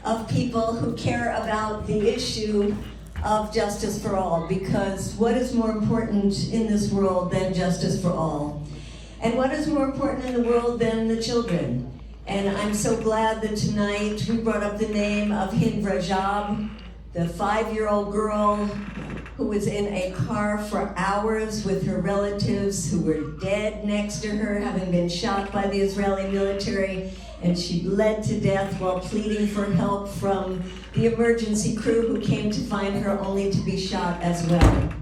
of people who care about the issue of justice for all, because what is more important in this world than justice for all? And what is more important in the world than the children? And I'm so glad that tonight we brought up the name of Hind Rajab, the 5-year-old girl who was in a car for hours with her relatives who were dead next to her, having been shot by the Israeli military, and she bled to death while pleading for help from the emergency crew who came to find her only to be shot as well.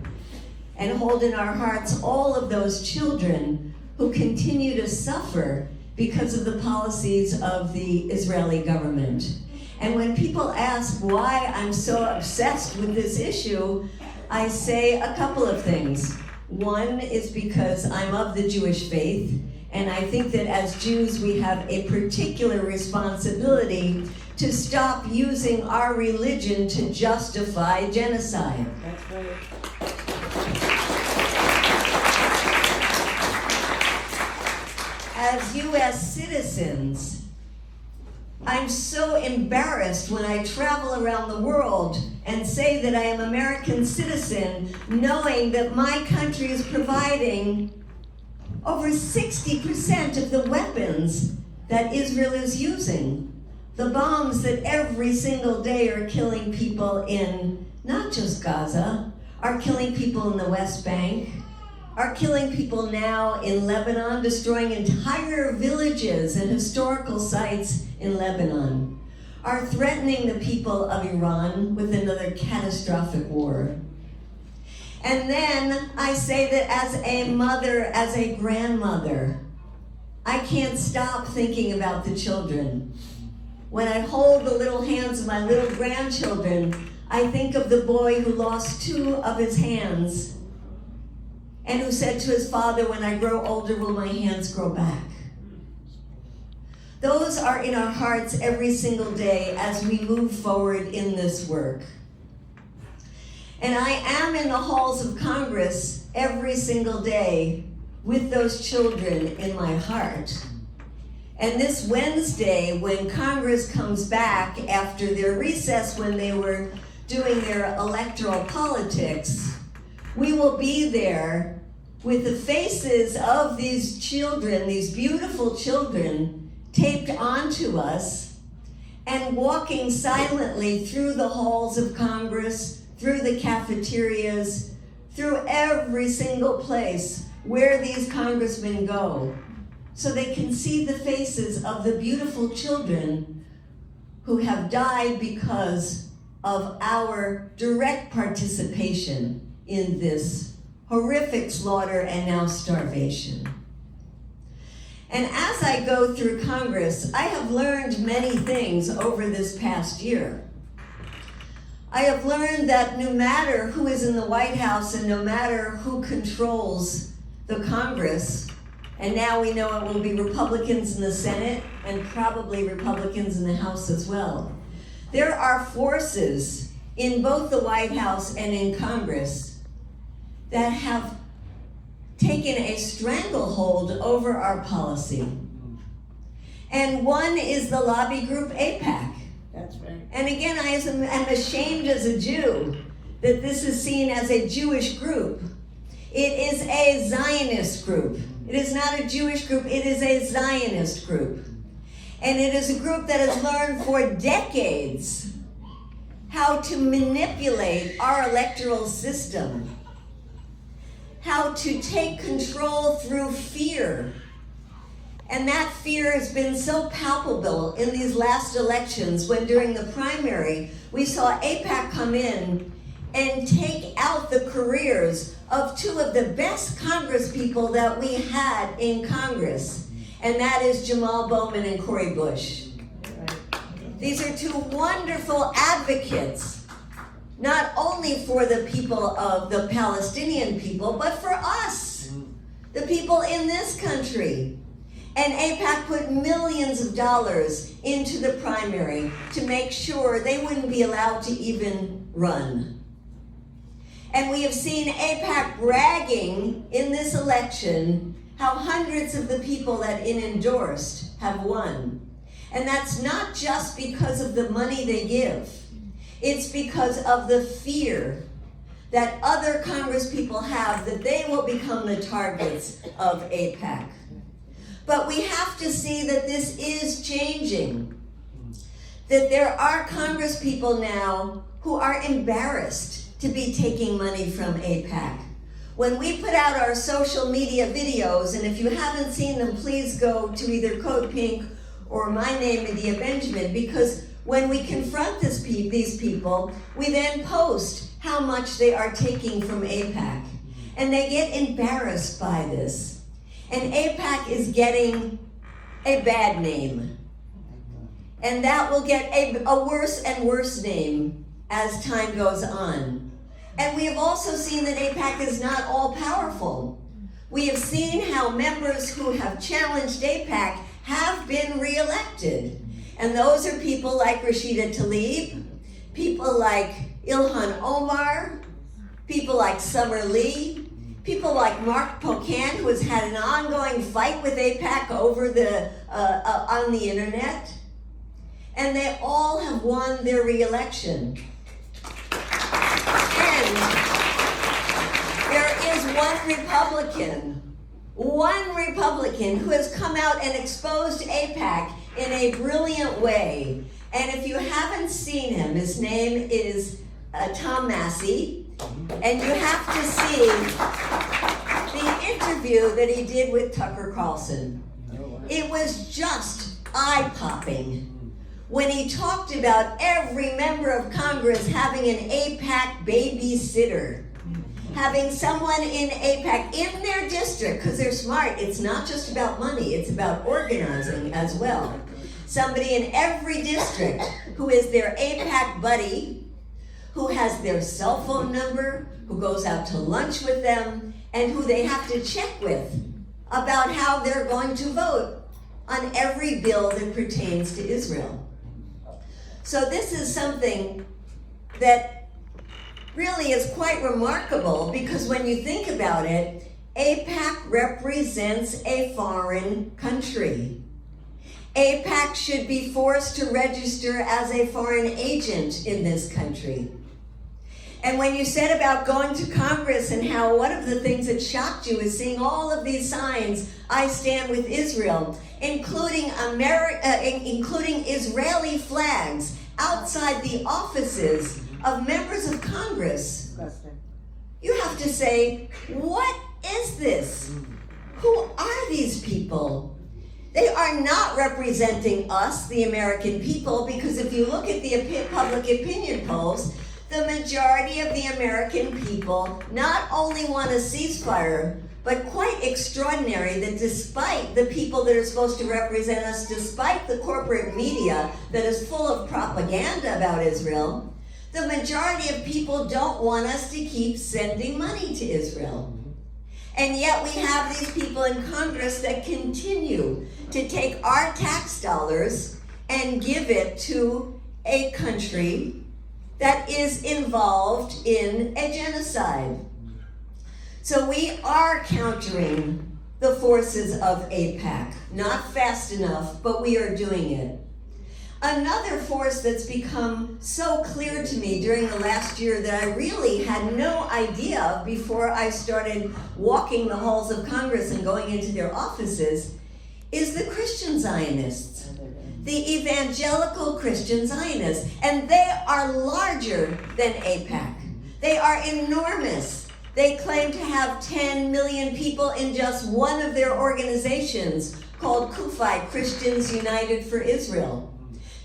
And hold in our hearts all of those children who continue to suffer because of the policies of the Israeli government. And when people ask why I'm so obsessed with this issue, I say a couple of things. One is because I'm of the Jewish faith, and I think that as Jews we have a particular responsibility to stop using our religion to justify genocide. That's right. As US citizens, I'm so embarrassed when I travel around the world and say that I am an American citizen, knowing that my country is providing over 60% of the weapons that Israel is using. The bombs that every single day are killing people in not just Gaza, are killing people in the West Bank, are killing people now in Lebanon, destroying entire villages and historical sites in Lebanon, are threatening the people of Iran with another catastrophic war. And then I say that as a mother, as a grandmother, I can't stop thinking about the children. When I hold the little hands of my little grandchildren, I think of the boy who lost 2 of his hands and who said to his father, "When I grow older, will my hands grow back?" Those are in our hearts every single day as we move forward in this work. And I am in the halls of Congress every single day with those children in my heart. And this Wednesday, when Congress comes back after their recess, when they were doing their electoral politics, we will be there with the faces of these children, these beautiful children, taped onto us, and walking silently through the halls of Congress, through the cafeterias, through every single place where these congressmen go, so they can see the faces of the beautiful children who have died because of our direct participation in this horrific slaughter and now starvation. And as I go through Congress, I have learned many things over this past year. I have learned that no matter who is in the White House and no matter who controls the Congress, and now we know it will be Republicans in the Senate and probably Republicans in the House as well, there are forces in both the White House and in Congress that have taken a stranglehold over our policy. And one is the lobby group AIPAC. That's right. And again, I am ashamed as a Jew that this is seen as a Jewish group. It is a Zionist group. It is not a Jewish group, it is a Zionist group. And it is a group that has learned for decades how to manipulate our electoral system, how to take control through fear. And that fear has been so palpable in these last elections when during the primary, we saw AIPAC come in and take out the careers of 2 of the best Congress people that we had in Congress. And that is Jamal Bowman and Cori Bush. These are 2 wonderful advocates, not only for the people of the Palestinian people, but for us, the people in this country. And AIPAC put millions of dollars into the primary to make sure they wouldn't be allowed to even run. And we have seen AIPAC bragging in this election how hundreds of the people that it endorsed have won. And that's not just because of the money they give. It's because of the fear that other Congress people have that they will become the targets of AIPAC. But we have to see that this is changing. That there are Congress people now who are embarrassed to be taking money from AIPAC. When we put out our social media videos, and if you haven't seen them, please go to either Code Pink or my name, Medea Benjamin, because when we confront these people, we then post how much they are taking from AIPAC. And they get embarrassed by this. And AIPAC is getting a bad name. And that will get a worse and worse name as time goes on. And we have also seen that AIPAC is not all powerful. We have seen how members who have challenged AIPAC have been reelected. And those are people like Rashida Tlaib, people like Ilhan Omar, people like Summer Lee, people like Mark Pocan, who has had an ongoing fight with AIPAC over on the internet. And they all have won their reelection. And there is one Republican who has come out and exposed AIPAC in a brilliant way. And if you haven't seen him, his name is Tom Massey, and you have to see the interview that he did with Tucker Carlson. It was just eye-popping when he talked about every member of Congress having an AIPAC babysitter, having someone in AIPAC in their district, because they're smart. It's not just about money, it's about organizing as well. Somebody in every district who is their AIPAC buddy, who has their cell phone number, who goes out to lunch with them, and who they have to check with about how they're going to vote on every bill that pertains to Israel. So this is something that really is quite remarkable, because when you think about it, AIPAC represents a foreign country. AIPAC should be forced to register as a foreign agent in this country. And when you said about going to Congress and how one of the things that shocked you is seeing all of these signs, I stand with Israel, including Israeli flags outside the offices of members of Congress, you have to say, what is this? Who are these people? They are not representing us, the American people, because if you look at the public opinion polls, the majority of the American people not only want a ceasefire, but quite extraordinary that despite the people that are supposed to represent us, despite the corporate media that is full of propaganda about Israel, the majority of people don't want us to keep sending money to Israel. And yet we have these people in Congress that continue to take our tax dollars and give it to a country that is involved in a genocide. So we are countering the forces of AIPAC. Not fast enough, but we are doing it. Another force that's become so clear to me during the last year that I really had no idea of before I started walking the halls of Congress and going into their offices is the Christian Zionists, the evangelical Christian Zionists. And they are larger than AIPAC. They are enormous. They claim to have 10 million people in just one of their organizations called CUFI, Christians United for Israel.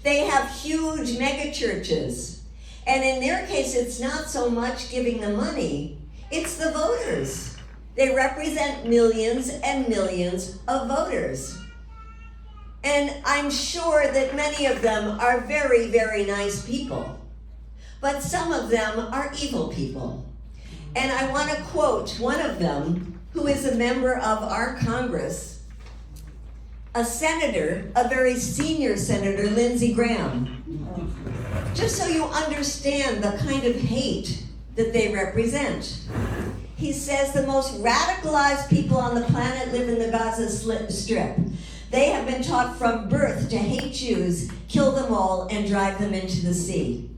They have huge megachurches. And in their case, it's not so much giving the money, it's the voters. They represent millions and millions of voters. And I'm sure that many of them are very, very nice people. But some of them are evil people. And I want to quote one of them, who is a member of our Congress, a senator, a very senior senator, Lindsey Graham. Just so you understand the kind of hate that they represent. He says the most radicalized people on the planet live in the Gaza Strip. They have been taught from birth to hate Jews, kill them all, and drive them into the sea.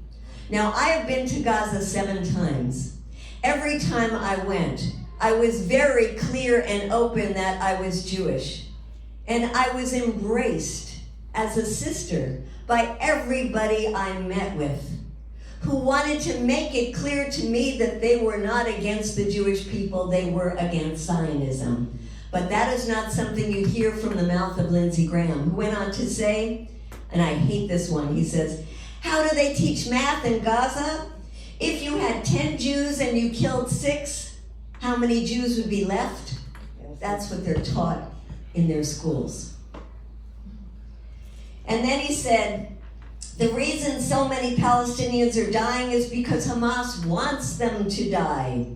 Now, I have been to Gaza 7 times. Every time I went, I was very clear and open that I was Jewish. And I was embraced as a sister by everybody I met with, who wanted to make it clear to me that they were not against the Jewish people, they were against Zionism. But that is not something you hear from the mouth of Lindsey Graham, who went on to say, and I hate this one, he says, how do they teach math in Gaza? If you had 10 Jews and you killed 6, how many Jews would be left? That's what they're taught in their schools. And then he said, the reason so many Palestinians are dying is because Hamas wants them to die.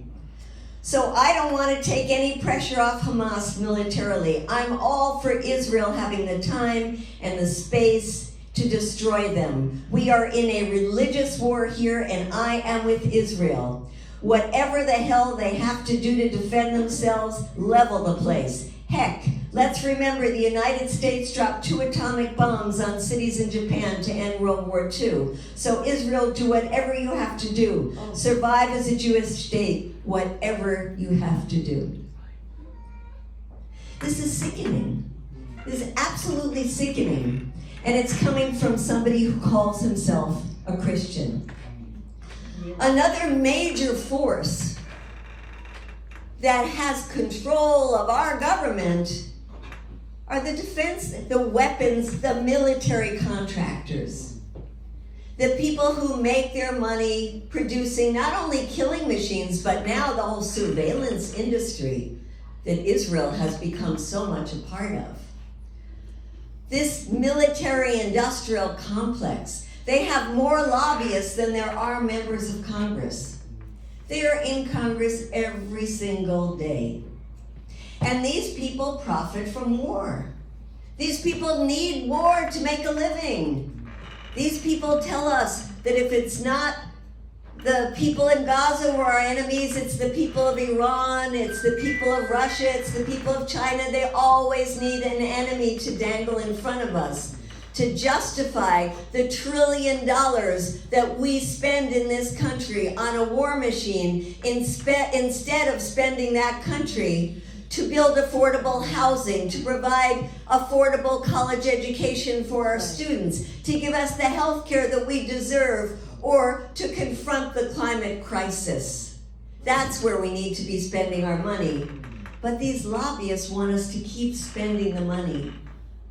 So I don't want to take any pressure off Hamas militarily. I'm all for Israel having the time and the space to destroy them. We are in a religious war here, and I am with Israel. Whatever the hell they have to do to defend themselves, level the place. Heck, let's remember the United States dropped 2 atomic bombs on cities in Japan to end World War II. So Israel, do whatever you have to do. Survive as a Jewish state, whatever you have to do. This is sickening. This is absolutely sickening. And it's coming from somebody who calls himself a Christian. Another major force that has control of our government are the defense, the weapons, the military contractors. The people who make their money producing not only killing machines, but now the whole surveillance industry that Israel has become so much a part of. This military-industrial complex, they have more lobbyists than there are members of Congress. They are in Congress every single day. And these people profit from war. These people need war to make a living. These people tell us that if it's not the people in Gaza who are our enemies, it's the people of Iran, it's the people of Russia, it's the people of China. They always need an enemy to dangle in front of us to justify the $1 trillion that we spend in this country on a war machine instead of spending that country to build affordable housing, to provide affordable college education for our students, to give us the health care that we deserve, or to confront the climate crisis. That's where we need to be spending our money. But these lobbyists want us to keep spending the money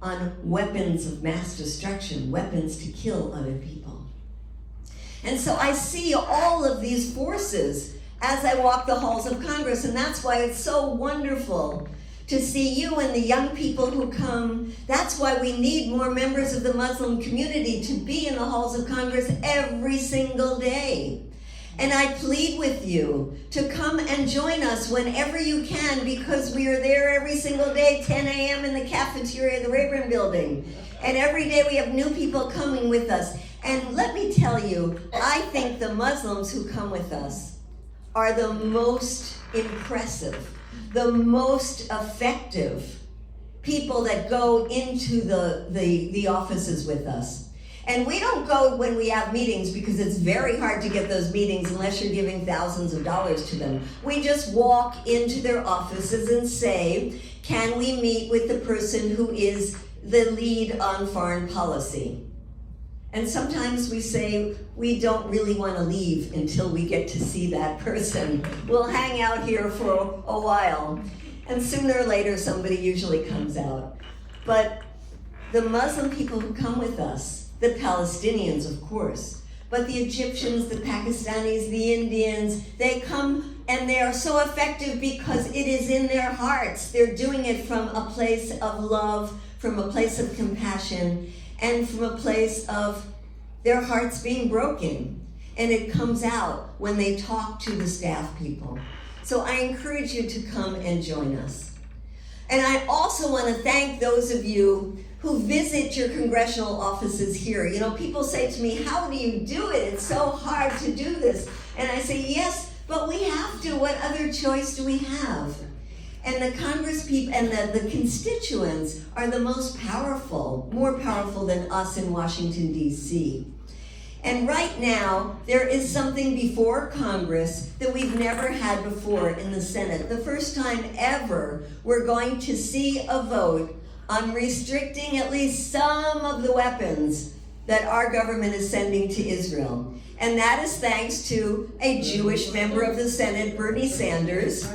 on weapons of mass destruction, weapons to kill other people. And so I see all of these forces as I walk the halls of Congress, and that's why it's so wonderful to see you and the young people who come. That's why we need more members of the Muslim community to be in the halls of Congress every single day. And I plead with you to come and join us whenever you can, because we are there every single day, 10 a.m. in the cafeteria of the Rayburn Building. And every day we have new people coming with us. And let me tell you, I think the Muslims who come with us are the most impressive, the most effective people that go into the offices with us. And we don't go when we have meetings, because it's very hard to get those meetings unless you're giving thousands of dollars to them. We just walk into their offices and say, can we meet with the person who is the lead on foreign policy? And sometimes we say, we don't really want to leave until we get to see that person. We'll hang out here for a while. And sooner or later, somebody usually comes out. But the Muslim people who come with us, the Palestinians, of course, but the Egyptians, the Pakistanis, the Indians, they come and they are so effective because it is in their hearts. They're doing it from a place of love, from a place of compassion, and from a place of their hearts being broken. And it comes out when they talk to the staff people. So I encourage you to come and join us. And I also want to thank those of you who visit your congressional offices here. You know, people say to me, how do you do it? It's so hard to do this. And I say, yes, but we have to. What other choice do we have? And the Congress people and the constituents are the most powerful, more powerful than us in Washington, D.C. And right now, there is something before Congress that we've never had before in the Senate. The first time ever, we're going to see a vote on restricting at least some of the weapons that our government is sending to Israel. And that is thanks to a Jewish member of the Senate, Bernie Sanders,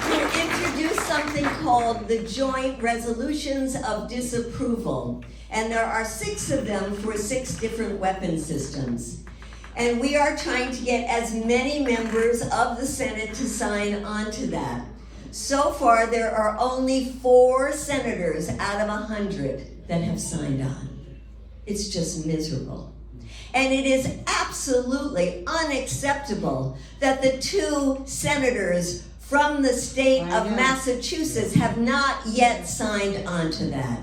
who introduced something called the Joint Resolutions of Disapproval. And there are 6 of them for 6 different weapon systems. And we are trying to get as many members of the Senate to sign on to that. So far, there are only 4 senators out of 100 that have signed on. It's just miserable. And it is absolutely unacceptable that the 2 senators from the state of Massachusetts have not yet signed on to that.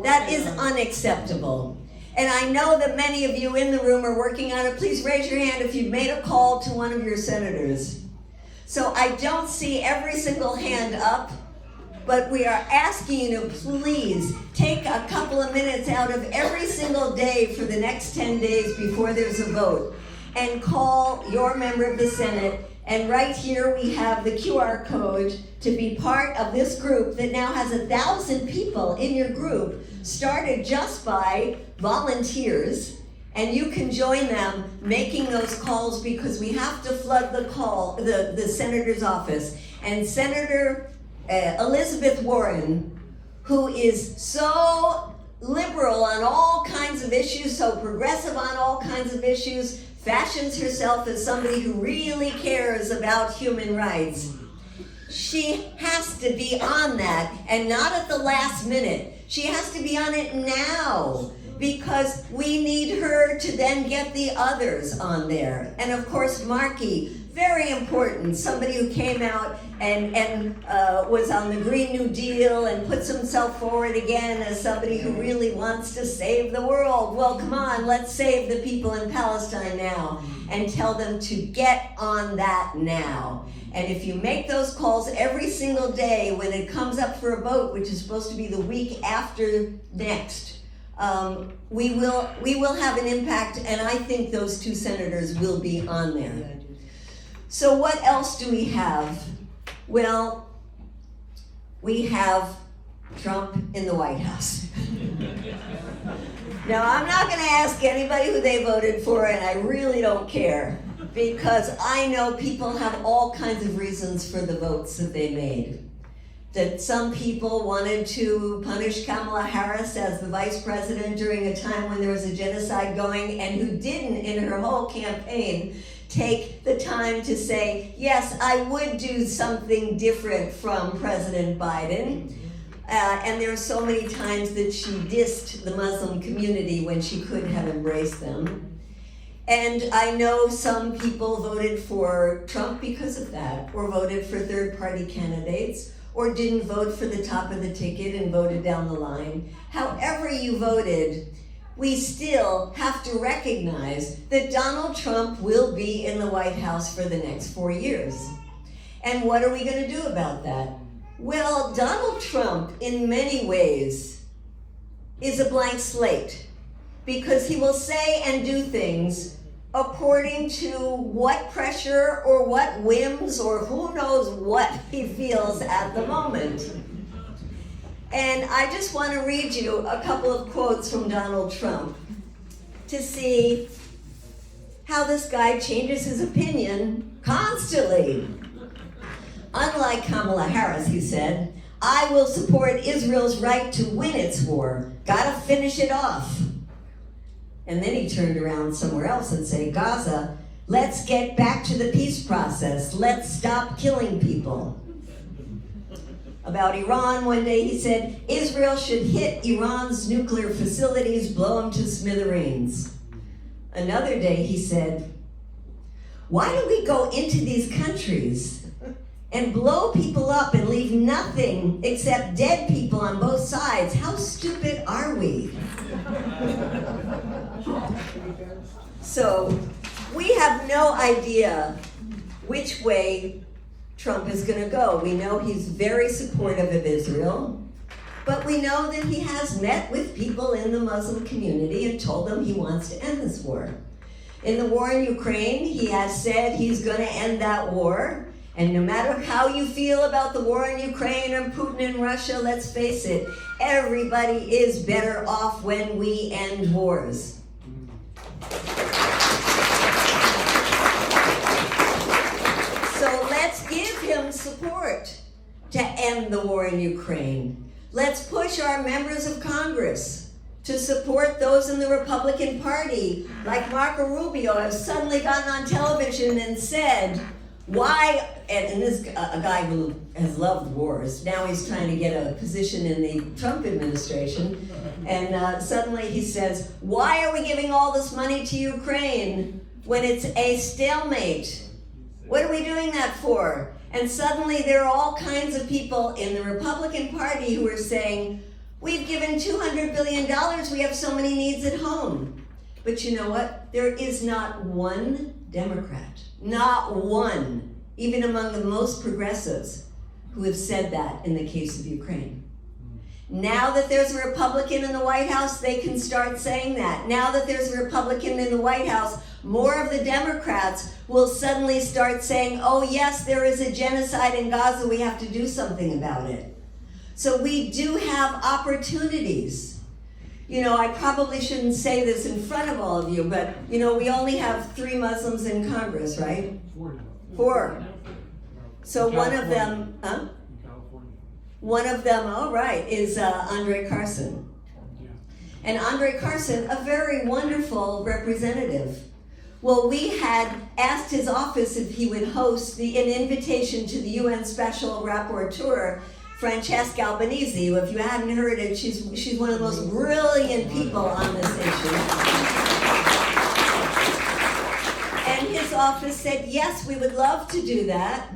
That is unacceptable. And I know that many of you in the room are working on it. Please raise your hand if you've made a call to one of your senators. So I don't see every single hand up, but we are asking you to please take a couple of minutes out of every single day for the next 10 days before there's a vote and call your member of the Senate. And right here we have the QR code to be part of this group that now has 1,000 people in your group, started just by volunteers. And you can join them making those calls because we have to flood the senator's office. And Senator Elizabeth Warren, who is so liberal on all kinds of issues, so progressive on all kinds of issues, fashions herself as somebody who really cares about human rights. She has to be on that, and not at the last minute. She has to be on it now, because we need her to then get the others on there. And of course, Markey, very important, somebody who came out and was on the Green New Deal and puts himself forward again as somebody who really wants to save the world. Well, come on, let's save the people in Palestine now and tell them to get on that now. And if you make those calls every single day when it comes up for a vote, which is supposed to be the week after next, we will have an impact, and I think those 2 senators will be on there. So what else do we have? Well, we have Trump in the White House. Now, I'm not going to ask anybody who they voted for, and I really don't care, because I know people have all kinds of reasons for the votes that they made. That some people wanted to punish Kamala Harris as the vice president during a time when there was a genocide going, and who didn't, in her whole campaign, take the time to say, yes, I would do something different from President Biden. And there are so many times that she dissed the Muslim community when she could have embraced them. And I know some people voted for Trump because of that, or voted for third-party candidates, or didn't vote for the top of the ticket and voted down the line. However you voted, we still have to recognize that Donald Trump will be in the White House for the next 4 years. And what are we going to do about that? Well, Donald Trump, in many ways, is a blank slate, because he will say and do things according to what pressure or what whims or who knows what he feels at the moment. And I just want to read you a couple of quotes from Donald Trump to see how this guy changes his opinion constantly. Unlike Kamala Harris, he said, I will support Israel's right to win its war. Gotta finish it off. And then he turned around somewhere else and said, Gaza, let's get back to the peace process. Let's stop killing people. About Iran, one day he said, Israel should hit Iran's nuclear facilities, blow them to smithereens. Another day he said, why do we go into these countries and blow people up and leave nothing except dead people on both sides? How stupid are we? So we have no idea which way Trump is going to go. We know he's very supportive of Israel, but we know that he has met with people in the Muslim community and told them he wants to end this war. In the war in Ukraine, he has said he's going to end that war. And no matter how you feel about the war in Ukraine or Putin in Russia, let's face it, everybody is better off when we end wars. So let's give him support to end the war in Ukraine. Let's push our members of Congress to support those in the Republican Party, like Marco Rubio, has suddenly gotten on television and said, why, and this a guy who has loved wars, now he's trying to get a position in the Trump administration, and suddenly he says, why are we giving all this money to Ukraine when it's a stalemate? What are we doing that for? And suddenly there are all kinds of people in the Republican Party who are saying, we've given $200 billion, we have so many needs at home. But you know what? There is not one Democrat, not one, even among the most progressives, who have said that in the case of Ukraine. Now that there's a Republican in the White House, they can start saying that. Now that there's a Republican in the White House, more of the Democrats will suddenly start saying, oh yes, there is a genocide in Gaza, we have to do something about it. So we do have opportunities. You know, I probably shouldn't say this in front of all of you, but, you know, we only have 3 Muslims in Congress, right? 4. So one of them, oh right, is Andre Carson. And Andre Carson, a very wonderful representative. Well, we had asked his office if he would host an invitation to the UN Special Rapporteur, Francesca Albanese, who, if you hadn't heard it, she's one of the most brilliant people on this issue. And his office said, yes, we would love to do that.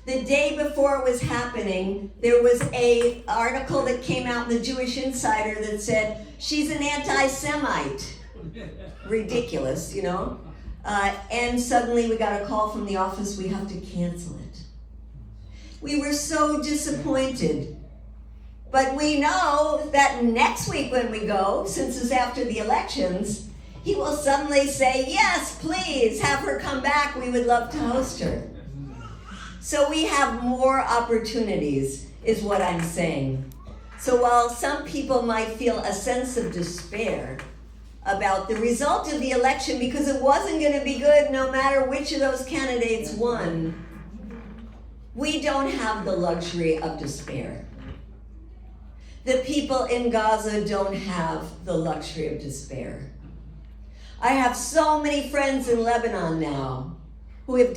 The day before it was happening, there was an article that came out in the Jewish Insider that said, she's an anti-Semite. Ridiculous, you know? And suddenly we got a call from the office, we have to cancel it. We were so disappointed. But we know that next week when we go, since it's after the elections, he will suddenly say, yes, please, have her come back. We would love to host her. So we have more opportunities, is what I'm saying. So while some people might feel a sense of despair about the result of the election because it wasn't going to be good no matter which of those candidates won, we don't have the luxury of despair. The people in Gaza don't have the luxury of despair. I have so many friends in Lebanon now who have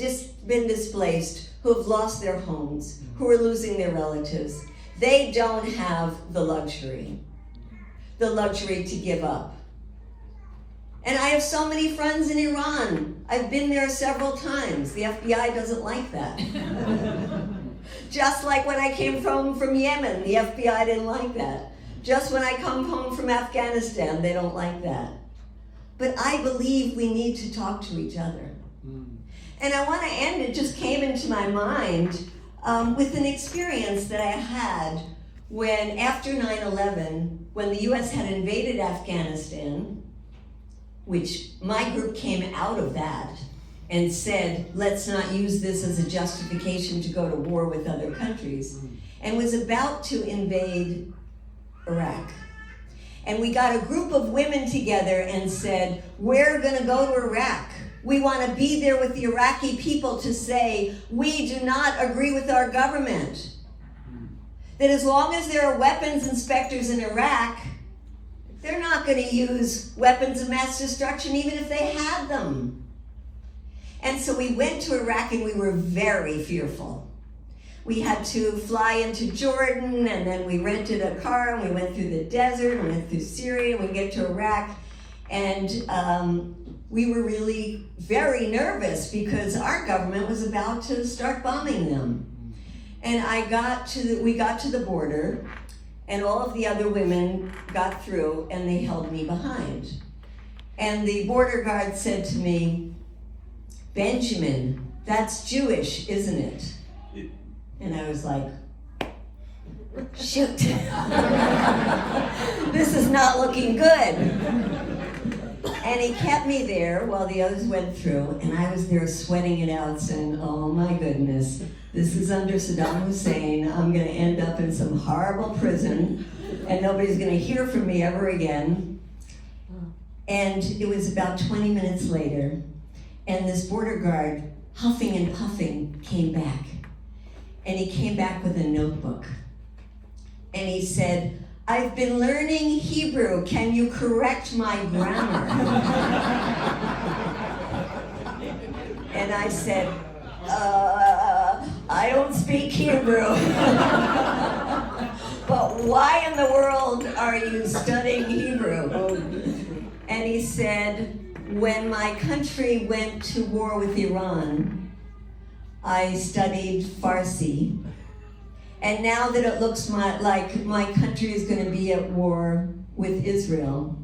been displaced, who have lost their homes, who are losing their relatives. They don't have the luxury to give up. And I have so many friends in Iran. I've been there several times. The FBI doesn't like that. Just like when I came home from Yemen, the FBI didn't like that. Just when I come home from Afghanistan, they don't like that. But I believe we need to talk to each other. And I want to end, it just came into my mind with an experience that I had when, after 9/11, when the US had invaded Afghanistan, which my group came out of that and said, let's not use this as a justification to go to war with other countries, and was about to invade Iraq. And we got a group of women together and said, we're going to go to Iraq. We want to be there with the Iraqi people to say, we do not agree with our government. That as long as there are weapons inspectors in Iraq, they're not going to use weapons of mass destruction even if they had them. And so we went to Iraq and we were very fearful. We had to fly into Jordan, and then we rented a car and we went through the desert and went through Syria and we get to Iraq. And we were really very nervous because our government was about to start bombing them. And we got to the border, and all of the other women got through and they held me behind. And the border guard said to me, Benjamin, "That's Jewish, isn't it?" And I was like, shoot. This is not looking good. And he kept me there while the others went through, and I was there sweating it out, saying, oh my goodness, this is under Saddam Hussein. I'm going to end up in some horrible prison, and nobody's going to hear from me ever again. And it was about 20 minutes later, and this border guard, huffing and puffing, came back. And he came back with a notebook. And he said, I've been learning Hebrew. Can you correct my grammar? And I said, I don't speak Hebrew. But why in the world are you studying Hebrew? And he said, when my country went to war with Iran, I studied Farsi. And now that it looks like my country is going to be at war with Israel,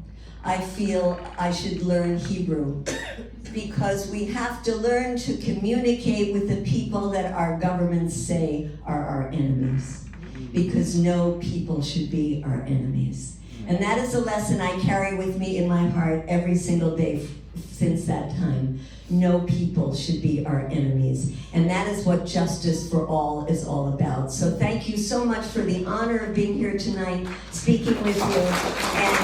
I feel I should learn Hebrew. Because we have to learn to communicate with the people that our governments say are our enemies. Because no people should be our enemies. And that is a lesson I carry with me in my heart every single day since that time. No people should be our enemies. And that is what Justice for All is all about. So thank you so much for the honor of being here tonight, speaking with you. And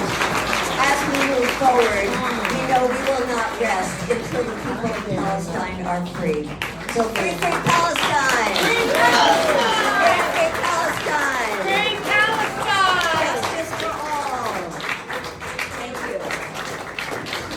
as we move forward, we know we will not rest until the people of Palestine are free. So free Palestine!